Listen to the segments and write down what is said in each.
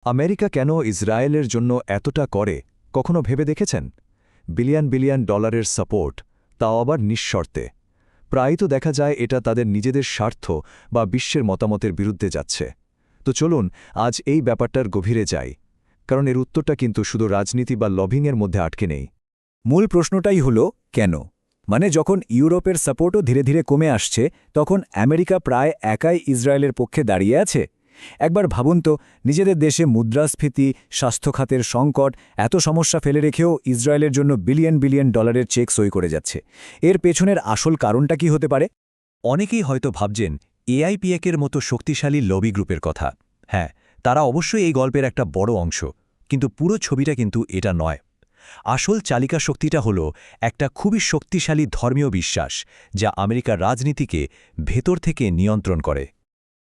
America কেন ইসরায়েলের জন্য এতটা করে কখনো ভেবে দেখেছেন? বিলিয়ন বিলিয়ন ডলারের সাপোর্ট, তাও আবার নিঃশর্তে। প্রায়ই তো দেখা যায় এটা তাদের নিজেদের স্বার্থ বা বিশ্বের মতামতের বিরুদ্ধে যাচ্ছে। তো চলুন আজ এই ব্যাপারটার গভীরে যাই, কারণ এর উত্তরটা কিন্তু শুধু রাজনীতি বা লবিংয়ের মধ্যে আটকে নেই। মূল প্রশ্নটাই হল কেন? মানে যখন ইউরোপের সাপোর্টও ধীরে ধীরে কমে আসছে, তখন আমেরিকা প্রায় একাই ইসরায়েলের পক্ষে দাঁড়িয়ে আছে। একবার ভাবুন তো, নিজেদের দেশে মুদ্রাস্ফীতি, স্বাস্থ্যখাতের সংকট, এত সমস্যা ফেলে রেখেও ইসরায়েলের জন্য বিলিয়ন বিলিয়ন ডলারের চেক সই করে যাচ্ছে। এর পেছনের আসল কারণটা কি হতে পারে? অনেকেই হয়তো ভাবছেন এআইপিএকের মতো শক্তিশালী লবি গ্রুপের কথা। হ্যাঁ, তারা অবশ্যই এই গল্পের একটা বড় অংশ, কিন্তু পুরো ছবিটা কিন্তু এটা নয়। আসল চালিকা শক্তিটা হল একটা খুবই শক্তিশালী ধর্মীয় বিশ্বাস, যা আমেরিকার রাজনীতিকে ভেতর থেকে নিয়ন্ত্রণ করে।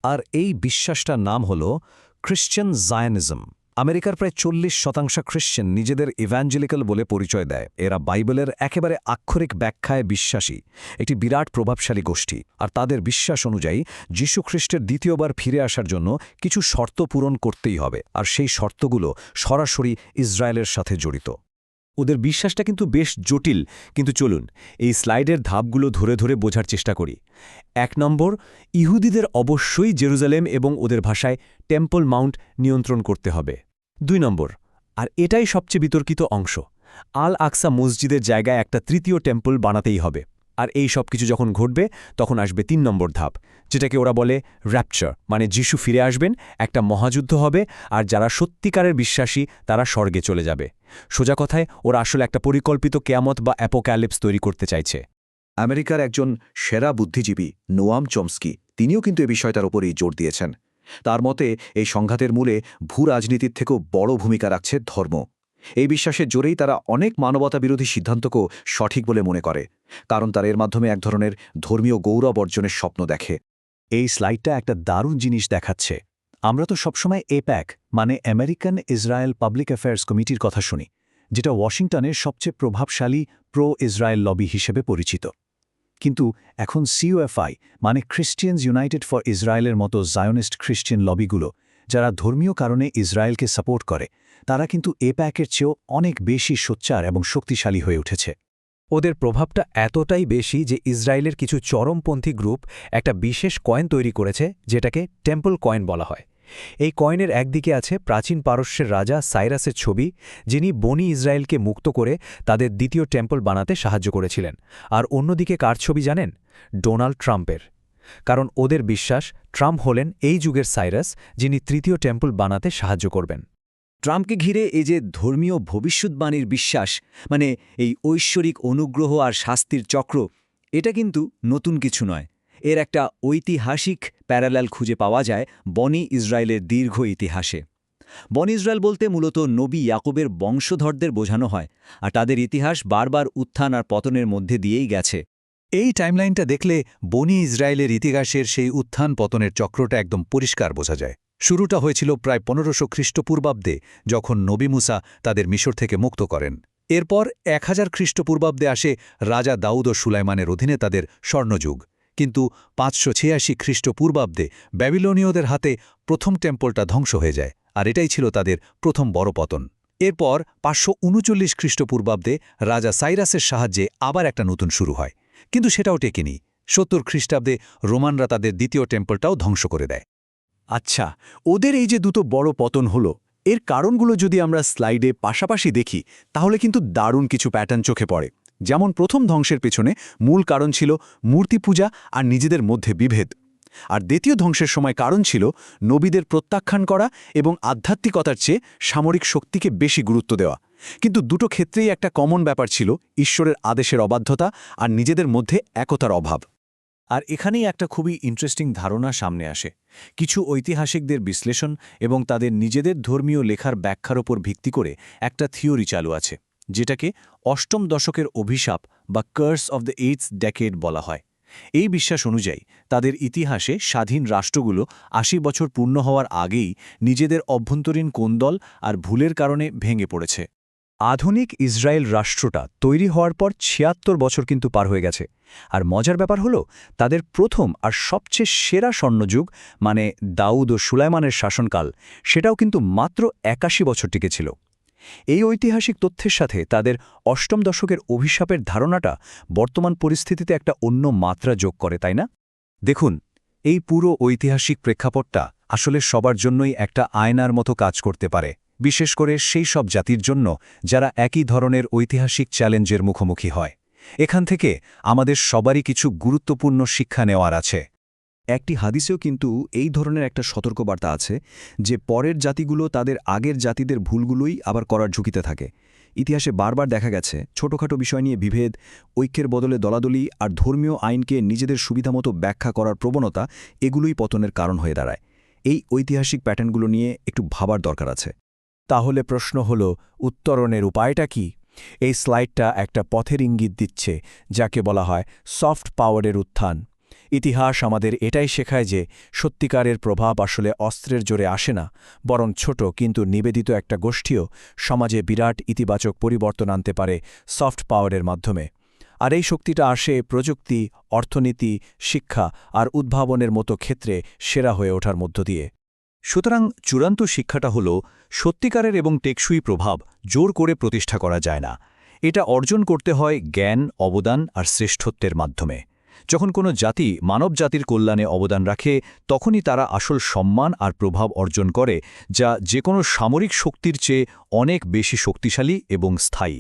আর এই বিশ্বাসটার নাম হল খ্রিশ্চান জায়নিজম। আমেরিকার প্রায় 40% খ্রিশ্চান নিজেদের ইভ্যাঞ্জেলিক্যাল বলে পরিচয় দেয়। এরা বাইবেলের একেবারে আক্ষরিক ব্যাখ্যায় বিশ্বাসী, একটি বিরাট প্রভাবশালী গোষ্ঠী। আর তাদের বিশ্বাস অনুযায়ী যীশুখ্রিস্টের দ্বিতীয়বার ফিরে আসার জন্য কিছু শর্ত পূরণ করতেই হবে, আর সেই শর্তগুলো সরাসরি ইসরায়েলের সাথে জড়িত। ওদের বিশ্বাসটা কিন্তু বেশ জটিল, কিন্তু চলুন এই স্লাইডের ধাপগুলো ধরে ধরে বোঝার চেষ্টা করি। 1 নম্বর, ইহুদিদের অবশ্যই জেরুজালেম এবং ওদের ভাষায় টেম্পল মাউন্ট নিয়ন্ত্রণ করতে হবে। 2 নম্বর, আর এটাই সবচেয়ে বিতর্কিত অংশ, আল আকসা মসজিদের জায়গায় একটা তৃতীয় টেম্পল বানাতেই হবে। আর এই সব কিছু যখন ঘটবে, তখন আসবে 3 নম্বর ধাপ, যেটাকে ওরা বলে র্যাপচার, মানে যিশু ফিরে আসবেন, একটা মহাযুদ্ধ হবে, আর যারা সত্যিকারের বিশ্বাসী তারা স্বর্গে চলে যাবে। সোজা কথায় ওরা আসলে একটা পরিকল্পিত কেয়ামত বা অ্যাপোক্যালিপস তৈরি করতে চাইছে। আমেরিকার একজন সেরা বুদ্ধিজীবী নোয়াম চমস্কি, তিনিও কিন্তু এই বিষয়টার উপরই জোর দিয়েছেন। তার মতে এই সংঘাতের মূলে ভূ রাজনীতির থেকেও বড় ভূমিকা রাখছে ধর্ম। এই বিশ্বাসের জোরেই তারা অনেক মানবতাবিরোধী সিদ্ধান্তকেও সঠিক বলে মনে করে, কারণ তারা এর মাধ্যমে এক ধরনের ধর্মীয় গৌরব অর্জনের স্বপ্ন দেখে। এই স্লাইডটা একটা দারুণ জিনিস দেখাচ্ছে। আমরা তো সবসময় এপ্যাক মানে আমেরিকান ইসরায়েল পাবলিক অ্যাফেয়ার্স কমিটির কথা শুনি, যেটা ওয়াশিংটনের সবচেয়ে প্রভাবশালী প্রো ইসরায়েল লবি হিসেবে পরিচিত। কিন্তু এখন সিইউএফআই মানে খ্রিস্টিয়ানস ইউনাইটেড ফর ইসরায়েলের মতো জায়নিস্ট খ্রিস্টিয়ান লবিগুলো, যারা ধর্মীয় কারণে ইসরায়েলকে সাপোর্ট করে, তারা কিন্তু এপ্যাকের চেয়েও অনেক বেশি সোচ্চার এবং শক্তিশালী হয়ে উঠেছে। ওদের প্রভাবটা এতটাই বেশি যে ইসরায়েলের কিছু চরমপন্থী গ্রুপ একটা বিশেষ কয়েন তৈরি করেছে, যেটাকে টেম্পল কয়েন বলা হয়। এই কয়েনের একদিকে আছে প্রাচীন পারস্যের রাজা সাইরাসের ছবি, যিনি বনি ইসরায়েলকে মুক্ত করে তাদের দ্বিতীয় টেম্পল বানাতে সাহায্য করেছিলেন। আর অন্যদিকে কার ছবি জানেন? ডোনাল্ড ট্রাম্পের। কারণ ওদের বিশ্বাস ট্রাম্প হলেন এই যুগের সাইরাস, যিনি তৃতীয় টেম্পল বানাতে সাহায্য করবেন। ট্রাম্পকে ঘিরে এই যে ধর্মীয় ভবিষ্যৎবাণীর বিশ্বাস, মানে এই ঐশ্বরিক অনুগ্রহ আর শাস্তির চক্র, এটা কিন্তু নতুন কিছু নয়। এর একটা ঐতিহাসিক প্যারালাল খুঁজে পাওয়া যায় বনি ইসরায়েলের দীর্ঘ ইতিহাসে। বনি ইসরায়েল বলতে মূলত নবী ইয়াকুবের বংশধরদের বোঝানো হয়, আর তাদের ইতিহাস বারবার উত্থান আর পতনের মধ্যে দিয়েই গেছে। এই টাইমলাইনটা দেখলে বনি ইসরায়েলের ইতিহাসের সেই উত্থান পতনের চক্রটা একদম পরিষ্কার বোঝা যায়। শুরুটা হয়েছিল প্রায় 1500 খ্রিস্টপূর্বাব্দে, যখন নবী মুসা তাদের মিশর থেকে মুক্ত করেন। এরপর 1000 খ্রিস্টপূর্বাব্দে আসে রাজা দাউদ ও সুলাইমানের অধীনে তাদের স্বর্ণযুগ। কিন্তু 586 খ্রিস্টপূর্বাব্দে ব্যাবিলনীয়দের হাতে প্রথম টেম্পলটা ধ্বংস হয়ে যায়, আর এটাই ছিল তাদের প্রথম বড় পতন। এরপর 539 খ্রিস্টপূর্বাব্দে রাজা সাইরাসের সাহায্যে আবার একটা নতুন শুরু হয়, কিন্তু সেটাও টেকেনি। 70 খ্রিস্টাব্দে রোমানরা তাদের দ্বিতীয় টেম্পলটাও ধ্বংস করে দেয়। আচ্ছা, ওদের এই যে দুটো বড় পতন হলো, এর কারণগুলো যদি আমরা স্লাইডে পাশাপাশি দেখি, তাহলে কিন্তু দারুণ কিছু প্যাটার্ন চোখে পড়ে। যেমন প্রথম ধ্বংসের পেছনে মূল কারণ ছিল মূর্তি পূজা আর নিজেদের মধ্যে বিভেদ, আর দ্বিতীয় ধ্বংসের সময় কারণ ছিল নবীদের প্রত্যাখ্যান করা এবং আধ্যাত্মিকতার চেয়ে সামরিক শক্তিকে বেশি গুরুত্ব দেওয়া। কিন্তু দুটো ক্ষেত্রেই একটা কমন ব্যাপার ছিল ঈশ্বরের আদেশের অবাধ্যতা আর নিজেদের মধ্যে একতার অভাব। আর এখানেই একটা খুবই ইন্টারেস্টিং ধারণা সামনে আসে। কিছু ঐতিহাসিকদের বিশ্লেষণ এবং তাদের নিজেদের ধর্মীয় লেখার ব্যাখ্যার ওপর ভিত্তি করে একটা থিওরি চালু আছে, যেটাকে অষ্টম দশকের অভিশাপ বা curse of the 8th decade বলা হয়। এই বিশ্বাস অনুযায়ী তাদের ইতিহাসে স্বাধীন রাষ্ট্রগুলো 80 বছর পূর্ণ হওয়ার আগেই নিজেদের অভ্যন্তরীণ কোন্দল আর ভুলের কারণে ভেঙে পড়েছে। আধুনিক ইসরায়েল রাষ্ট্রটা তৈরি হওয়ার পর ৭৬ বছর কিন্তু পার হয়ে গেছে। আর মজার ব্যাপার হলো তাদের প্রথম আর সবচেয়ে সেরা স্বর্ণযুগ মানে দাউদ ও সুলাইমানের শাসনকাল সেটাও কিন্তু মাত্র ৮১ বছর টিকেছিল। এই ঐতিহাসিক তথ্যের সাথে তাদের অষ্টম দশকের অভিশাপের ধারণাটা বর্তমান পরিস্থিতিতে একটা অন্য মাত্রা যোগ করে, তাই না? দেখুন, এই পুরো ঐতিহাসিক প্রেক্ষাপটটা আসলে সবার জন্যই একটা আয়নার মতো কাজ করতে পারে, বিশেষ করে সেই সব জাতির জন্য যারা একই ধরনের ঐতিহাসিক চ্যালেঞ্জের মুখোমুখি হয়। এখান থেকে আমাদের সবারই কিছু গুরুত্বপূর্ণ শিক্ষা নেওয়ার আছে। একটি হাদিসেও কিন্তু এই ধরনের একটা সতর্কবার্তা আছে যে পরের জাতিগুলো তাদের আগের জাতিদের ভুলগুলোই আবার করার ঝুঁকিতে থাকে। ইতিহাসে বারবার দেখা গেছে ছোটখাটো বিষয় নিয়ে বিভেদ, ঐক্যের বদলে দলাদলি আর ধর্মীয় আইনকে নিজেদের সুবিধামতো ব্যাখ্যা করার প্রবণতা এগুলোই পতনের কারণ হয়ে দাঁড়ায়। এই ঐতিহাসিক প্যাটার্নগুলো নিয়ে একটু ভাবার দরকার আছে। তাহলে প্রশ্ন হল, উত্তরণের উপায়টা কি? এই স্লাইডটা একটা পথের ইঙ্গিত দিচ্ছে, যাকে বলা হয় সফট পাওয়ারের উত্থান। ইতিহাস আমাদের এটাই শেখায় যে সত্যিকারের প্রভাব আসলে অস্ত্রের জোরে আসে না, বরং ছোট কিন্তু নিবেদিত একটা গোষ্ঠীও সমাজে বিরাট ইতিবাচক পরিবর্তন আনতে পারে সফট পাওয়ারের মাধ্যমে। আর এই শক্তিটা আসে প্রযুক্তি, অর্থনীতি, শিক্ষা আর উদ্ভাবনের মতো ক্ষেত্রে সেরা হয়ে ওঠার মধ্য দিয়ে। সুতরাং চূড়ান্ত শিক্ষাটা হল, সত্যিকারের এবং টেকসই প্রভাব জোর করে প্রতিষ্ঠা করা যায় না। এটা অর্জন করতে হয় জ্ঞান, অবদান আর শ্রেষ্ঠত্বের মাধ্যমে। যখন কোনো জাতি মানব জাতির কল্যাণে অবদান রাখে, তখনই তারা আসল সম্মান আর প্রভাব অর্জন করে, যা যে কোনো সামরিক শক্তির চেয়ে অনেক বেশি শক্তিশালী এবং স্থায়ী।